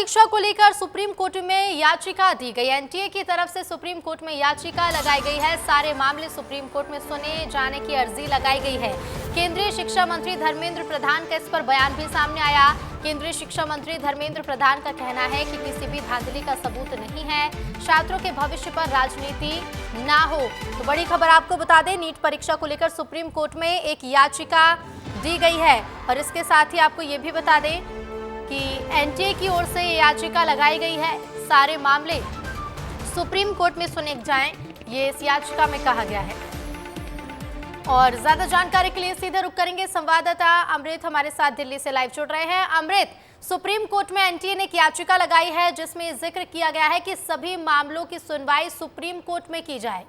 परीक्षा को लेकर सुप्रीम कोर्ट में याचिका दी गई। एनटीए की तरफ से सुप्रीम कोर्ट में याचिका लगाई गई है। सारे मामले सुप्रीम कोर्ट में सुने जाने की अर्जी लगाई गई है। केंद्रीय शिक्षा मंत्री धर्मेंद्र प्रधान का इस पर बयान भी सामने आया। केंद्रीय शिक्षा मंत्री धर्मेंद्र प्रधान का कहना है कि किसी भी धांधली का सबूत नहीं है, छात्रों के भविष्य पर राजनीति ना हो। तो बड़ी खबर आपको बता दें, नीट परीक्षा को लेकर सुप्रीम कोर्ट में एक याचिका दी गई है। और इसके साथ ही आपको ये भी बता दें कि एनटीए की ओर से याचिका लगाई गई है। सारे मामले सुप्रीम कोर्ट में सुने जाएं, ये इस याचिका में कहा गया है। और ज्यादा जानकारी के लिए सीधे रुक करेंगे, संवाददाता अमृत हमारे साथ दिल्ली से लाइव जुड़ रहे हैं। अमृत, सुप्रीम कोर्ट में एनटीए ने एक याचिका लगाई है जिसमें जिक्र किया गया है कि सभी मामलों की सुनवाई सुप्रीम कोर्ट में की जाए।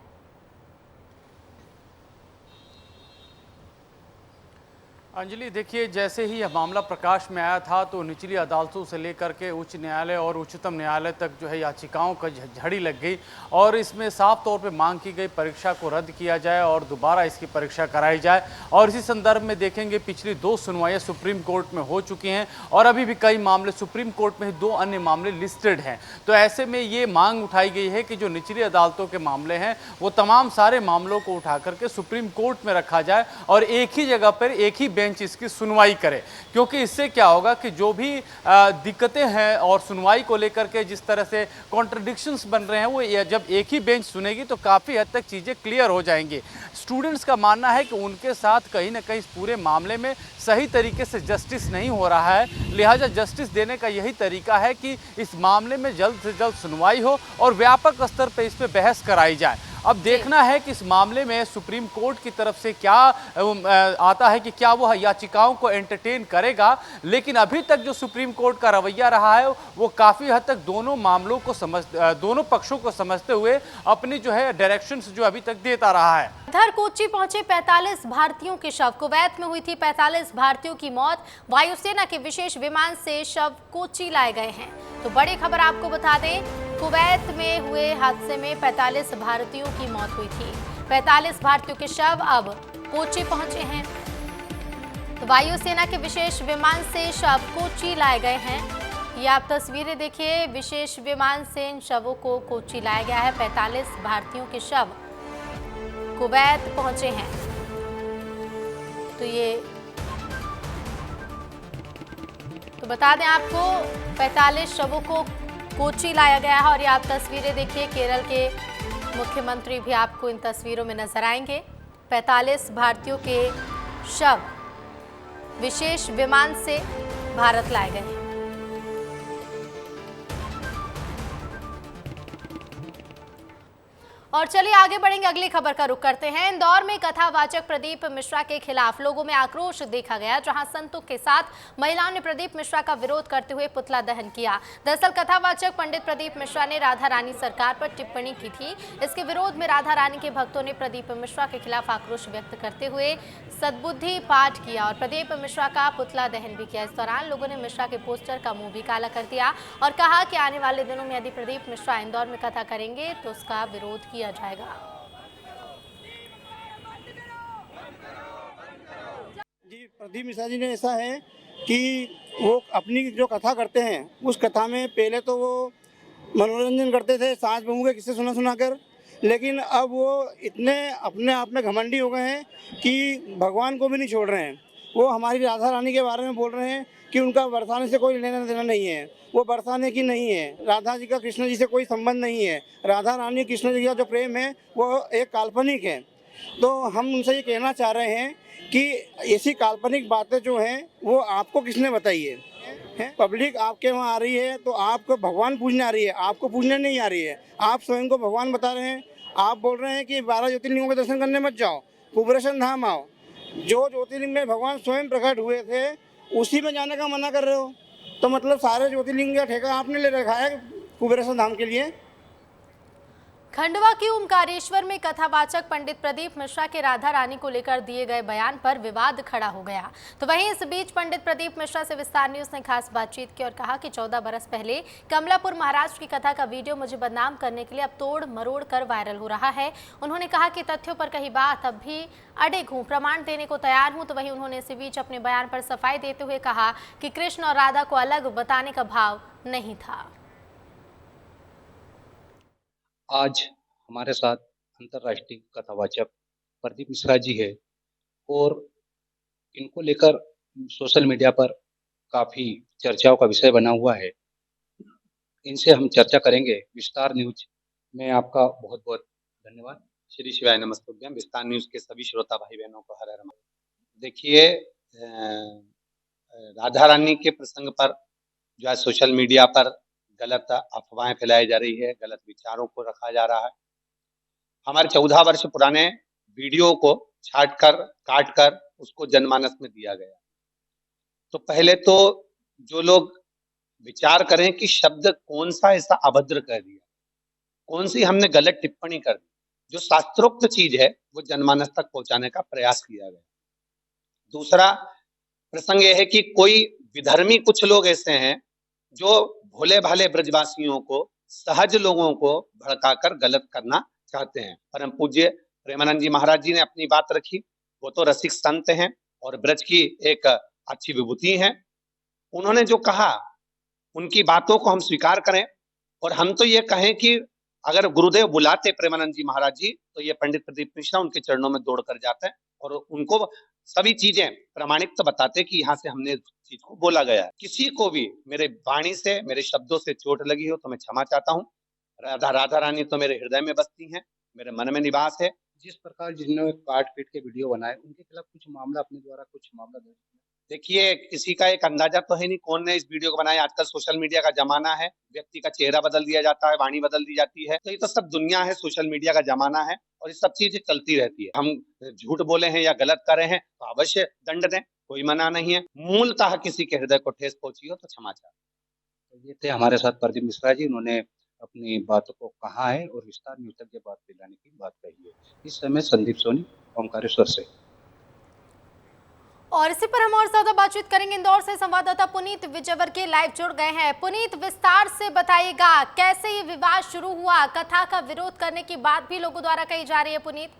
अंजलि, देखिए, जैसे ही यह मामला प्रकाश में आया था तो निचली अदालतों से लेकर के उच्च न्यायालय और उच्चतम न्यायालय तक जो है याचिकाओं का झड़ी लग गई और इसमें साफ तौर पे मांग की गई परीक्षा को रद्द किया जाए और दोबारा इसकी परीक्षा कराई जाए। और इसी संदर्भ में देखेंगे पिछली 2 सुनवाइयाँ सुप्रीम कोर्ट में हो चुकी हैं और अभी भी कई मामले सुप्रीम कोर्ट में ही 2 अन्य मामले लिस्टेड हैं। तो ऐसे में ये मांग उठाई गई है कि जो निचली अदालतों के मामले हैं वो तमाम सारे मामलों को उठा करके सुप्रीम कोर्ट में रखा जाए और एक ही जगह पर एक ही बेंच इसकी सुनवाई करे। क्योंकि इससे क्या होगा कि जो भी दिक्कतें हैं और सुनवाई को लेकर के जिस तरह से कॉन्ट्रडिक्शंस बन रहे हैं वो जब एक ही बेंच सुनेगी तो काफ़ी हद तक चीज़ें क्लियर हो जाएंगी। स्टूडेंट्स का मानना है कि उनके साथ कहीं ना कहीं इस पूरे मामले में सही तरीके से जस्टिस नहीं हो रहा है, लिहाजा जस्टिस देने का यही तरीका है कि इस मामले में जल्द से जल्द सुनवाई हो और व्यापक स्तर पर इस पर बहस कराई जाए। अब देखना है कि इस मामले में सुप्रीम कोर्ट की तरफ से क्या आता है कि क्या वह याचिकाओं को एंटरटेन करेगा। लेकिन अभी तक जो सुप्रीम कोर्ट का रवैया रहा है वो काफ़ी हद तक दोनों मामलों को दोनों पक्षों को समझते हुए अपनी जो है डायरेक्शंस जो अभी तक देता रहा है। इधर कोच्चि पहुंचे 45 भारतीयों के शव। कुवैत में हुई थी 45 भारतीयों की मौत। वायुसेना के विशेष विमान से शव कोच्चि लाए गए हैं। तो बड़ी खबर आपको बता दें, कुवैत में हुए हादसे में 45 भारतीयों की मौत हुई थी। 45 भारतीयों के शव अब कोच्चि पहुंचे हैं। तो वायुसेना के विशेष विमान से शव कोच्चि लाए गए हैं। ये आप तस्वीरें देखिए, विशेष विमान से इन शवों को कोच्चि लाया गया है। 45 भारतीयों के शव कुवैत पहुंचे हैं। तो बता दें आपको, 45 शवों को कोच्चि लाया गया है। और ये आप तस्वीरें देखिए, केरल के मुख्यमंत्री भी आपको इन तस्वीरों में नजर आएंगे। 45 भारतीयों के शव विशेष विमान से भारत लाए गए हैं। और चलिए आगे बढ़ेंगे, अगली खबर का रुख करते हैं। इंदौर में कथावाचक प्रदीप मिश्रा के खिलाफ लोगों में आक्रोश देखा गया, जहां संतों के साथ महिलाओं ने प्रदीप मिश्रा का विरोध करते हुए पुतला दहन किया। दरअसल कथावाचक पंडित प्रदीप मिश्रा ने राधा रानी सरकार पर टिप्पणी की थी। इसके विरोध में राधा रानी के भक्तों ने प्रदीप मिश्रा के खिलाफ आक्रोश व्यक्त करते हुए सद्बुद्धि पाठ किया और प्रदीप मिश्रा का पुतला दहन भी किया। इस दौरान लोगों ने मिश्रा के पोस्टर का मुंह भी काला कर दिया और कहा कि आने वाले दिनों में यदि प्रदीप मिश्रा इंदौर में कथा करेंगे तो उसका विरोध किया जाएगा। जी, प्रदीप मिश्रा जी ने ऐसा है कि वो अपनी जो कथा करते हैं उस कथा में पहले तो वो मनोरंजन करते थे सास बहू के किस्से सुना कर, लेकिन अब वो इतने अपने आप में घमंडी हो गए हैं कि भगवान को भी नहीं छोड़ रहे हैं। वो हमारी राधा रानी के बारे में बोल रहे हैं कि उनका बरसाने से कोई लेना देना नहीं है, वो बरसाने की नहीं है। राधा जी का कृष्ण जी से कोई संबंध नहीं है। राधा रानी कृष्ण जी का जो प्रेम है वो एक काल्पनिक है। तो हम उनसे ये कहना चाह रहे हैं कि ऐसी काल्पनिक बातें जो हैं वो आपको किसने बताई है? पब्लिक आपके वहाँ आ रही है तो आपको भगवान पूजने आ रही है, आपको पूजने नहीं आ रही है। आप स्वयं को भगवान बता रहे हैं। आप बोल रहे हैं कि 12 ज्योतिर्लिंगों के दर्शन करने मत जाओ, कुबेरेश्वर धाम आओ। जो ज्योतिर्लिंग में भगवान स्वयं प्रकट हुए थे उसी में जाने का मना कर रहे हो, तो मतलब सारे ज्योतिर्लिंग का ठेका आपने ले रखा है कुबेरेश्वर धाम के लिए। खंडवा की ओमकारेश्वर में कथावाचक पंडित प्रदीप मिश्रा के राधा रानी को लेकर दिए गए बयान पर विवाद खड़ा हो गया। तो वहीं इस बीच पंडित प्रदीप मिश्रा से विस्तार न्यूज ने खास बातचीत की और कहा कि 14 बरस पहले कमलापुर महाराष्ट्र की कथा का वीडियो मुझे बदनाम करने के लिए अब तोड़ मरोड़ कर वायरल हो रहा है। उन्होंने कहा कि तथ्यों पर कही बात अब भी अडिग हूँ, प्रमाण देने को तैयार हूँ। तो वहीं उन्होंने इसी बीच अपने बयान पर सफाई देते हुए कहा कि कृष्ण और राधा को अलग बताने का भाव नहीं था। आज हमारे साथ अंतर्राष्ट्रीय कथावाचक प्रदीप मिश्रा जी है और इनको लेकर सोशल मीडिया पर काफ़ी चर्चाओं का विषय बना हुआ है। इनसे हम चर्चा करेंगे। विस्तार न्यूज में आपका बहुत बहुत धन्यवाद। श्री शिवाय नमस्तुभ्यम। विस्तार न्यूज के सभी श्रोता भाई बहनों को हर हर महादेव। देखिए, राधा रानी के प्रसंग पर जो है सोशल मीडिया पर गलत अफवाहें फैलाई जा रही है, गलत विचारों को रखा जा रहा है। हमारे 14 वर्ष पुराने वीडियो को छांट कर काट कर उसको जनमानस में दिया गया। तो पहले तो जो लोग विचार करें कि शब्द कौन सा ऐसा अभद्र कह दिया, कौन सी हमने गलत टिप्पणी कर दी, जो शास्त्रोक्त चीज है वो जनमानस तक पहुंचाने का प्रयास किया गया। दूसरा प्रसंग यह है कि कोई विधर्मी कुछ लोग ऐसे हैं जो भोले भाले ब्रजवासियों को, सहज लोगों को भड़काकर गलत करना चाहते हैं। परम पूज्य प्रेमानंद जी महाराज जी ने अपनी बात रखी। वो तो रसिक संत हैं और ब्रज की एक अच्छी विभूति हैं। उन्होंने जो कहा उनकी बातों को हम स्वीकार करें और हम तो ये कहें कि अगर गुरुदेव बुलाते प्रेमानंद जी महाराज जी तो ये पंडित प्रदीप मिश्रा उनके चरणों में दौड़ कर जाते हैं और उनको सभी चीजें प्रमाणिक तो बताते कि यहाँ से हमने चीज को बोला गया है। किसी को भी मेरे वाणी से, मेरे शब्दों से चोट लगी हो तो मैं क्षमा चाहता हूँ। राधा रानी तो मेरे हृदय में बसती हैं, मेरे मन में निवास है। जिस प्रकार जिन्होंने काट पीट के वीडियो बनाए उनके खिलाफ कुछ मामला अपने द्वारा कुछ मामला दर्ज किया। देखिए, किसी का एक अंदाजा तो है नहीं कौन ने इस वीडियो को बनाया। आजकल सोशल मीडिया का जमाना है, व्यक्ति का चेहरा बदल दिया जाता है, वाणी बदल दी जाती है। तो ये तो सब दुनिया है, सोशल मीडिया का जमाना है और ये सब चीजें चलती रहती है। हम झूठ बोले हैं या गलत कर रहे हैं तो अवश्य दंड दें, कोई मना नहीं है। मूलतः किसी के हृदय को ठेस पहुंची हो तो क्षमा चाहे। तो ये थे हमारे साथ प्रदीप मिश्रा जी। उन्होंने अपनी बातों को कहा है और विस्तार न्यूज तक ये बात फैलाने की बात कही है। इस समय संदीप सोनी, ओमकारेश्वर से। और इसी पर हम और ज्यादा बातचीत करेंगे। इंदौर से संवाददाता पुनीत विजयवर्गीय लाइव जुड़ गए हैं। पुनीत, विस्तार से बताइएगा कैसे ये विवाद शुरू हुआ? कथा का विरोध करने की बात भी लोगों द्वारा कही जा रही है। पुनीत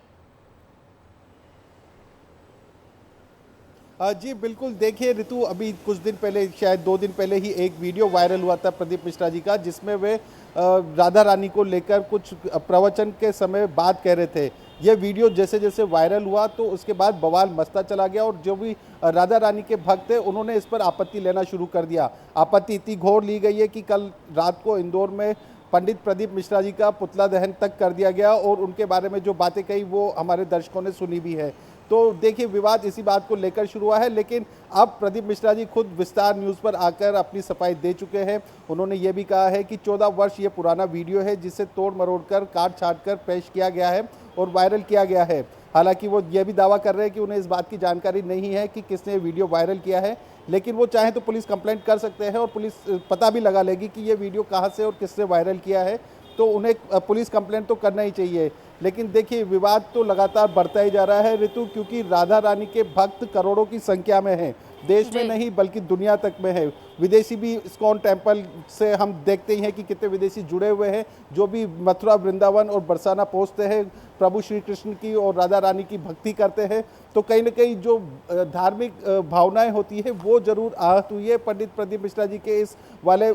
जी बिल्कुल, देखिए ऋतु, अभी कुछ दिन पहले, शायद 2 दिन पहले ही एक वीडियो वायरल हुआ था प्रदीप मिश्रा जी का, जिसमें वे राधा रानी को लेकर कुछ प्रवचन के समय बात कह रहे थे। ये वीडियो जैसे जैसे वायरल हुआ तो उसके बाद बवाल मचता चला गया और जो भी राधा रानी के भक्त थे उन्होंने इस पर आपत्ति लेना शुरू कर दिया। आपत्ति इतनी घोर ली गई है कि कल रात को इंदौर में पंडित प्रदीप मिश्रा जी का पुतला दहन तक कर दिया गया और उनके बारे में जो बातें कही वो हमारे दर्शकों ने सुनी भी है। तो देखिए, विवाद इसी बात को लेकर शुरू हुआ है, लेकिन अब प्रदीप मिश्रा जी खुद विस्तार न्यूज़ पर आकर अपनी सफाई दे चुके हैं। उन्होंने ये भी कहा है कि 14 वर्ष ये पुराना वीडियो है जिसे तोड़ मरोड़ कर, काट छाट कर पेश किया गया है और वायरल किया गया है। हालांकि वो ये भी दावा कर रहे हैं कि उन्हें इस बात की जानकारी नहीं है कि किसने वीडियो वायरल किया है, लेकिन वो चाहें तो पुलिस कंप्लेंट कर सकते हैं और पुलिस पता भी लगा लेगी कि ये वीडियो कहाँ से और किसने वायरल किया है। तो उन्हें पुलिस कंप्लेंट तो करना ही चाहिए। लेकिन देखिए, विवाद तो लगातार बढ़ता ही जा रहा है ऋतु, क्योंकि राधा रानी के भक्त करोड़ों की संख्या में हैं, देश में नहीं बल्कि दुनिया तक में है। विदेशी भी इस्कॉन टेम्पल से हम देखते ही हैं कि कितने विदेशी जुड़े हुए हैं, जो भी मथुरा, वृंदावन और बरसाना पहुंचते हैं, प्रभु श्री कृष्ण की और राधा रानी की भक्ति करते हैं। तो कहीं ना कहीं जो धार्मिक भावनाएं होती है वो जरूर आहत हुई है पंडित प्रदीप मिश्रा जी के इस वाले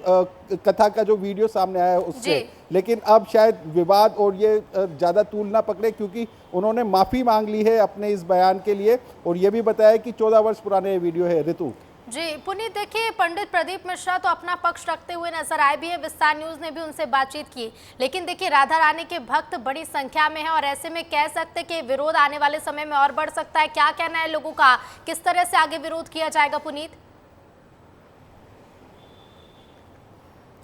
कथा का जो वीडियो सामने आया है उससे। लेकिन अब शायद विवाद और ये ज़्यादा तूल ना पकड़े, क्योंकि उन्होंने माफ़ी मांग ली है अपने इस बयान के लिए और ये भी बताया कि 14 वर्ष पुराने ये वीडियो है। ऋतु जी, पुनीत, देखिए पंडित प्रदीप मिश्रा तो अपना पक्ष रखते हुए नजर आए भी है। विस्तार न्यूज ने भी उनसे बातचीत की, लेकिन देखिए राधा रानी के भक्त बड़ी संख्या में है और ऐसे में कह सकते कि विरोध आने वाले समय में और बढ़ सकता है। क्या कहना है लोगों का, किस तरह से आगे विरोध किया जाएगा? पुनीत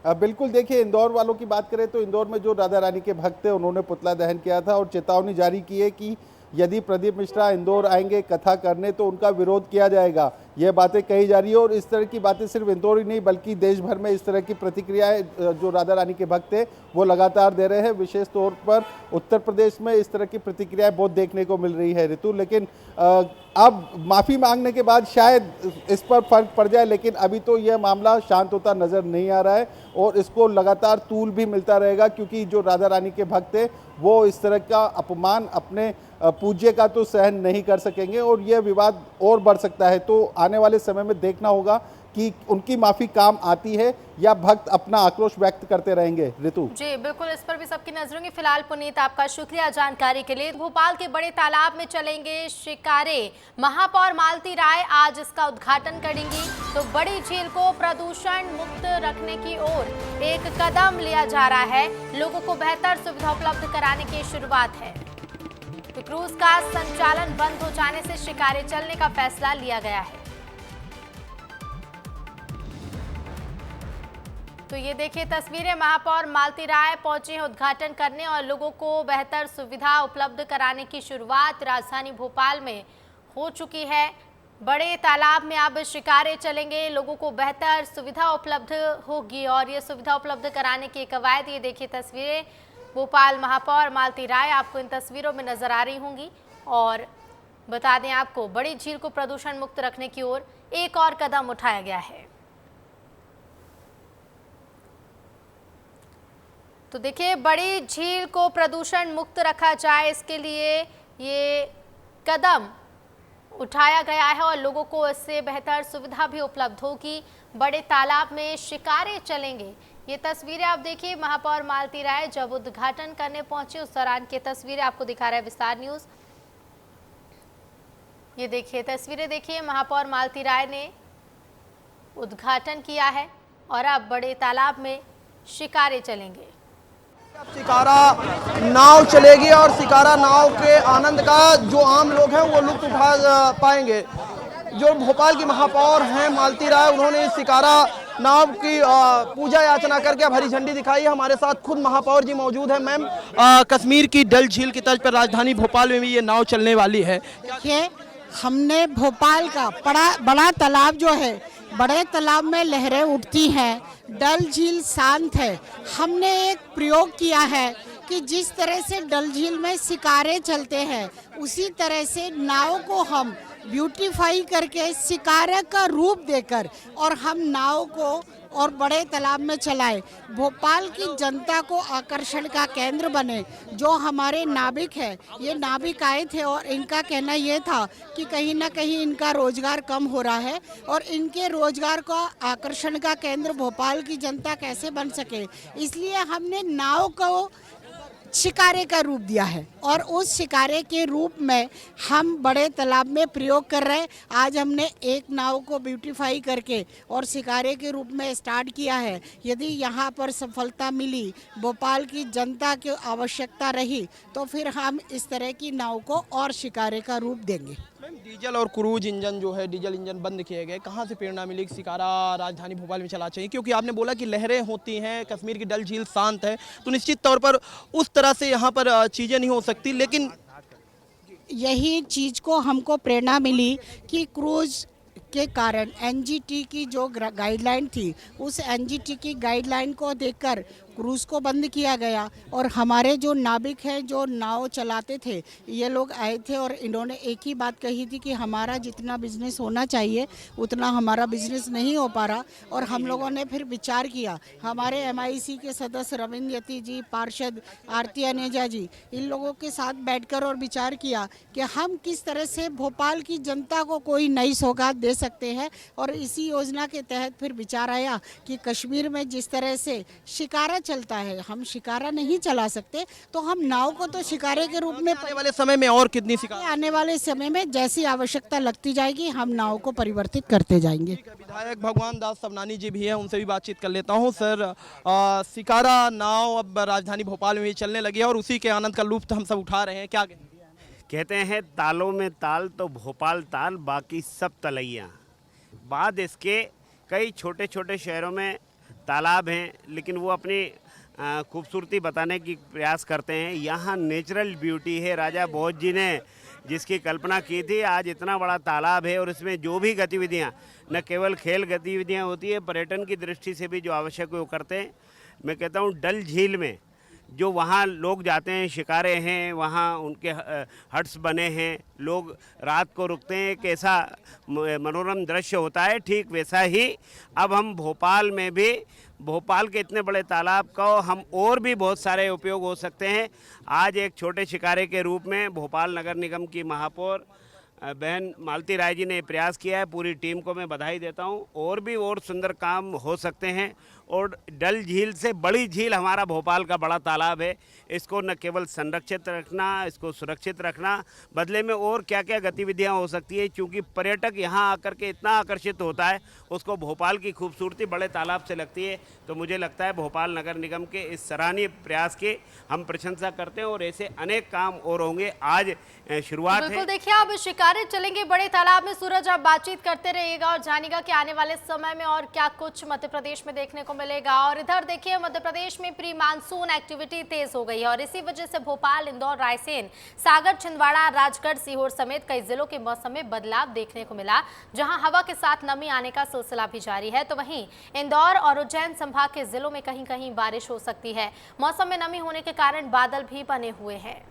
बिल्कुल, देखिए इंदौर वालों की बात करें तो इंदौर में जो राधा रानी के भक्त थे उन्होंने पुतला दहन किया था और चेतावनी जारी की है कि यदि प्रदीप मिश्रा इंदौर आएंगे कथा करने तो उनका विरोध किया जाएगा। ये बातें कही जा रही है। और इस तरह की बातें सिर्फ इंदौर ही नहीं बल्कि देश भर में इस तरह की प्रतिक्रियाएं जो राधा रानी के भक्त थे वो लगातार दे रहे हैं। विशेष तौर पर उत्तर प्रदेश में इस तरह की प्रतिक्रियाएं बहुत देखने को मिल रही है ऋतु। लेकिन अब माफ़ी मांगने के बाद शायद इस पर फर्क पड़ जाए, लेकिन अभी तो यह मामला शांत होता नज़र नहीं आ रहा है और इसको लगातार तूल भी मिलता रहेगा, क्योंकि जो राधा रानी के भक्त थे वो इस तरह का अपमान अपने पूज्य का तो सहन नहीं कर सकेंगे और यह विवाद और बढ़ सकता है। तो आने वाले समय में देखना होगा कि उनकी माफ़ी काम आती है या भक्त अपना आक्रोश व्यक्त करते रहेंगे। ऋतु जी बिल्कुल, इस पर भी सबकी नजर होंगी। फिलहाल पुनीत आपका शुक्रिया जानकारी के लिए। भोपाल के बड़े तालाब में चलेंगे शिकारे, महापौर मालती राय आज इसका उद्घाटन करेंगी। तो बड़ी झील को प्रदूषण मुक्त रखने की ओर एक कदम लिया जा रहा है, लोगों को बेहतर सुविधा उपलब्ध कराने की शुरुआत है। तो क्रूज का संचालन बंद हो जाने से शिकारे चलने का फैसला लिया गया है। तो ये देखिए तस्वीरें, महापौर मालती राय पहुंचे हैं उद्घाटन करने और लोगों को बेहतर सुविधा उपलब्ध कराने की शुरुआत राजधानी भोपाल में हो चुकी है। बड़े तालाब में अब शिकारे चलेंगे, लोगों को बेहतर सुविधा उपलब्ध होगी और ये सुविधा उपलब्ध कराने की कवायद। ये देखिए तस्वीरें, भोपाल महापौर मालती राय आपको इन तस्वीरों में नजर आ रही होंगी। और बता दें आपको, बड़ी झील को प्रदूषण मुक्त रखने की ओर एक और कदम उठाया गया है। तो देखिए, बड़ी झील को प्रदूषण मुक्त रखा जाए इसके लिए ये कदम उठाया गया है और लोगों को इससे बेहतर सुविधा भी उपलब्ध होगी। बड़े तालाब में शिकारे चलेंगे, ये तस्वीरें आप देखिए। महापौर मालती राय जब उद्घाटन करने पहुंचे उस दौरान की तस्वीरें आपको दिखा रहा है विस्तार न्यूज़। ये देखिए तस्वीरें, देखिए महापौर मालती राय ने उद्घाटन किया है और अब बड़े तालाब में शिकारे चलेंगे। शिकारा नाव चलेगी और शिकारा नाव के आनंद का जो आम लोग हैं वो लुत्फ उठा पाएंगे। जो भोपाल की महापौर हैं मालती राय, उन्होंने इस शिकारा नाव की पूजा याचना करके अब हरी झंडी दिखाई है। हमारे साथ खुद महापौर जी मौजूद हैं। मैम, कश्मीर की डल झील की तर्ज पर राजधानी भोपाल में भी ये नाव चलने वाली है। देखिए, हमने भोपाल का बड़ा तालाब जो है, बड़े तालाब में लहरें उठती हैं, डल झील शांत है। हमने एक प्रयोग किया है कि जिस तरह से डल झील में शिकारे चलते हैं उसी तरह से नाव को हम ब्यूटीफाई करके शिकारे का रूप देकर और हम नाव को और बड़े तालाब में चलाए, भोपाल की जनता को आकर्षण का केंद्र बने। जो हमारे नाविक है, ये नाविक आए थे और इनका कहना ये था कि कहीं ना कहीं इनका रोजगार कम हो रहा है और इनके रोजगार का आकर्षण का केंद्र भोपाल की जनता कैसे बन सके, इसलिए हमने नाव को शिकारे का रूप दिया है और उस शिकारे के रूप में हम बड़े तालाब में प्रयोग कर रहे हैं। आज हमने एक नाव को ब्यूटीफाई करके और शिकारे के रूप में स्टार्ट किया है। यदि यहाँ पर सफलता मिली, भोपाल की जनता की आवश्यकता रही, तो फिर हम इस तरह की नाव को और शिकारे का रूप देंगे। डीजल और क्रूज इंजन जो है, डीजल इंजन बंद किए गए, कहाँ से प्रेरणा मिली कि शिकारा राजधानी भोपाल में चला चाहिए? क्योंकि आपने बोला कि लहरें होती हैं, कश्मीर की डल झील शांत है, तो निश्चित तौर पर उस तरह से यहाँ पर चीज़ें नहीं हो सकती। लेकिन यही चीज़ को हमको प्रेरणा मिली कि क्रूज के कारण एनजीटी की जो गाइडलाइन थी, उस एनजीटी की गाइडलाइन को देखकर क्रूज को बंद किया गया और हमारे जो नाविक हैं, जो नाव चलाते थे, ये लोग आए थे और इन्होंने एक ही बात कही थी कि हमारा जितना बिजनेस होना चाहिए उतना हमारा बिजनेस नहीं हो पा रहा। और हम लोगों ने फिर विचार किया, हमारे एमआईसी के सदस्य रविंद्र यति जी, पार्षद आरती अनेजा जी, इन लोगों के साथ बैठकर और विचार किया कि हम किस तरह से भोपाल की जनता को कोई नई सौगात दे सकते हैं। और इसी योजना के तहत फिर विचार आया कि कश्मीर में जिस तरह से शिकारा चलता है, हम शिकारा नहीं चला सकते, तो हम नाव को तो शिकारे के रूप में आने वाले समय में और कितनी शिकारा? आने वाले समय में जैसी आवश्यकता लगती जाएगी हम नाव को परिवर्तित करते जाएंगे। विधायक भगवान दास सबनानी जी भी है, उनसे भी बातचीत कर लेता हूँ। सर, शिकारा नाव अब राजधानी भोपाल में भी चलने लगी है और उसी के आनंद का लुत्फ हम सब उठा रहे हैं, क्या कहते हैं तालों में ताल तो भोपाल ताल, बाकी सब तलैया। बाद इसके कई छोटे छोटे शहरों में तालाब हैं, लेकिन वो अपनी खूबसूरती बताने की प्रयास करते हैं। यहाँ नेचुरल ब्यूटी है। राजा भोज जी ने जिसकी कल्पना की थी। आज इतना बड़ा तालाब है और इसमें जो भी गतिविधियाँ, न केवल खेल गतिविधियाँ होती है, पर्यटन की दृष्टि से भी जो आवश्यक वो करते हैं। मैं कहता हूँ डल झील में जो वहाँ लोग जाते हैं, शिकारे हैं, वहाँ उनके हट्स बने हैं, लोग रात को रुकते हैं, एक ऐसा मनोरम दृश्य होता है। ठीक वैसा ही अब हम भोपाल में भी, भोपाल के इतने बड़े तालाब का हम और भी बहुत सारे उपयोग हो सकते हैं। आज एक छोटे शिकारे के रूप में भोपाल नगर निगम की महापौर बहन मालती राय जी ने प्रयास किया है। पूरी टीम को मैं बधाई देता हूं। और भी और सुंदर काम हो सकते हैं। और डल झील से बड़ी झील हमारा भोपाल का बड़ा तालाब है, इसको न केवल संरक्षित रखना, इसको सुरक्षित रखना, बदले में और क्या क्या गतिविधियां हो सकती है। क्योंकि पर्यटक यहां आकर के इतना आकर्षित होता है, उसको भोपाल की खूबसूरती बड़े तालाब से लगती है। तो मुझे लगता है भोपाल नगर निगम के इस सराहनीय प्रयास की हम प्रशंसा करते हैं और ऐसे अनेक काम और होंगे। आज शुरुआत है। बिल्कुल, देखिए अब शिकारे चलेंगे बड़े तालाब में। सूरज, आप बातचीत करते रहिएगा और जानिएगा कि आने वाले समय में और क्या कुछ मध्य प्रदेश में देखने को मिलेगा। और इधर देखिए मध्य प्रदेश में प्री मानसून एक्टिविटी तेज हो गई है और इसी वजह से भोपाल, इंदौर, रायसेन, सागर, छिंदवाड़ा, राजगढ़, सीहोर समेत कई जिलों के मौसम में बदलाव देखने को मिला, जहां हवा के साथ नमी आने का सिलसिला भी जारी है। तो वहीं इंदौर और उज्जैन संभाग के जिलों में कहीं कहीं बारिश हो सकती है। मौसम में नमी होने के कारण बादल भी बने हुए हैं।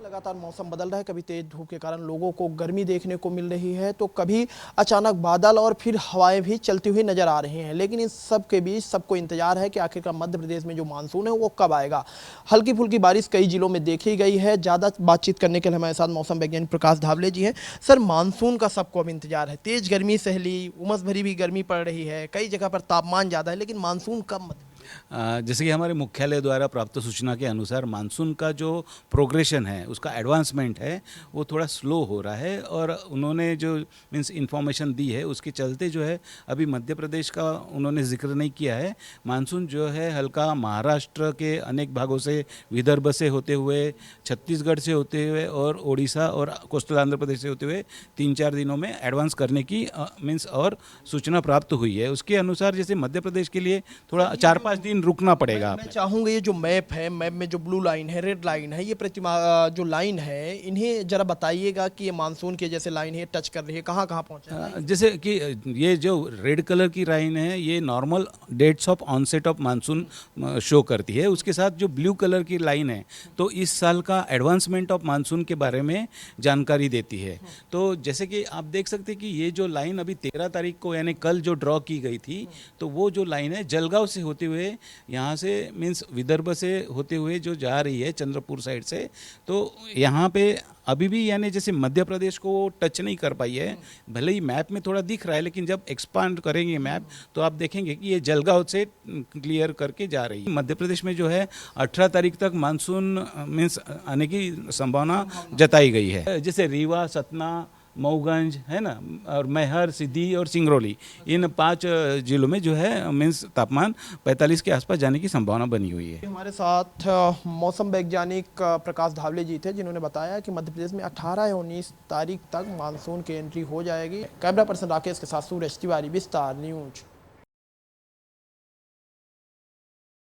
लगातार मौसम बदल रहा है, कभी तेज धूप के कारण लोगों को गर्मी देखने को मिल रही है, तो कभी अचानक बादल और फिर हवाएं भी चलती हुई नजर आ रही हैं। लेकिन इस सब के बीच सबको इंतजार है कि आखिरकार मध्य प्रदेश में जो मानसून है वो कब आएगा। हल्की फुल्की बारिश कई जिलों में देखी गई है। ज़्यादा बातचीत करने के लिए हमारे साथ मौसम वैज्ञानिक प्रकाश धावले जी हैं। सर, मानसून का सबको अब इंतजार है, तेज गर्मी सह ली, उमस भरी भी गर्मी पड़ रही है, कई जगह पर तापमान ज़्यादा है, लेकिन मानसून कब? जैसे कि हमारे मुख्यालय द्वारा प्राप्त सूचना के अनुसार मानसून का जो प्रोग्रेशन है, उसका एडवांसमेंट है, वो थोड़ा स्लो हो रहा है। और उन्होंने जो मीन्स इन्फॉर्मेशन दी है उसके चलते जो है अभी मध्य प्रदेश का उन्होंने जिक्र नहीं किया है। मानसून जो है हल्का महाराष्ट्र के अनेक भागों से, विदर्भ से होते हुए, छत्तीसगढ़ से होते हुए और ओडिशा और कोस्टल आंध्र प्रदेश से होते हुए 3-4 दिनों में एडवांस करने की मीन्स और सूचना प्राप्त हुई है। उसके अनुसार जैसे मध्य प्रदेश के लिए थोड़ा 4-5 दिन रुकना पड़ेगा। मैं चाहूंगा ये जो मैप है, मैप में जो ब्लू लाइन है, रेड लाइन है, ये प्रतिमा जो लाइन है, इन्हें जरा बताइएगा कि ये मानसून के जैसे लाइन है, टच कर रही है, कहाँ कहाँ पहुंचे। जैसे कि ये जो रेड कलर की लाइन है, ये normal dates of onset of monsoon show करती है। उसके साथ जो ब्लू कलर की लाइन है, तो इस साल का एडवांसमेंट ऑफ मानसून के बारे में जानकारी देती है। तो जैसे कि आप देख सकते हैं कि ये जो लाइन अभी 13 तारीख को यानी कल जो ड्रॉ की गई थी, तो वो जो लाइन है जलगांव से होते हुए यहाँ से मीन्स विदर्भ से होते हुए जो जा रही है चंद्रपुर साइड से, तो यहाँ पे अभी भी यानी जैसे मध्य प्रदेश को टच नहीं कर पाई है। भले ही मैप में थोड़ा दिख रहा है, लेकिन जब एक्सपांड करेंगे मैप तो आप देखेंगे कि ये जलगांव से क्लियर करके जा रही है। मध्य प्रदेश में जो है 18 तारीख तक मानसून मीन्स आने की संभावना जताई गई है। जैसे रीवा, सतना, मऊगंज है ना, और मैहर, सिद्धि और सिंगरौली, इन 5 जिलों में जो है मीन्स तापमान 45 के आसपास जाने की संभावना बनी हुई है। हमारे साथ मौसम वैज्ञानिक प्रकाश धावले जी थे, जिन्होंने बताया कि मध्य प्रदेश में 18 या 19 तारीख तक मानसून की एंट्री हो जाएगी। कैमरा पर्सन राकेश के साथ सूरज तिवारी, विस्तार न्यूज।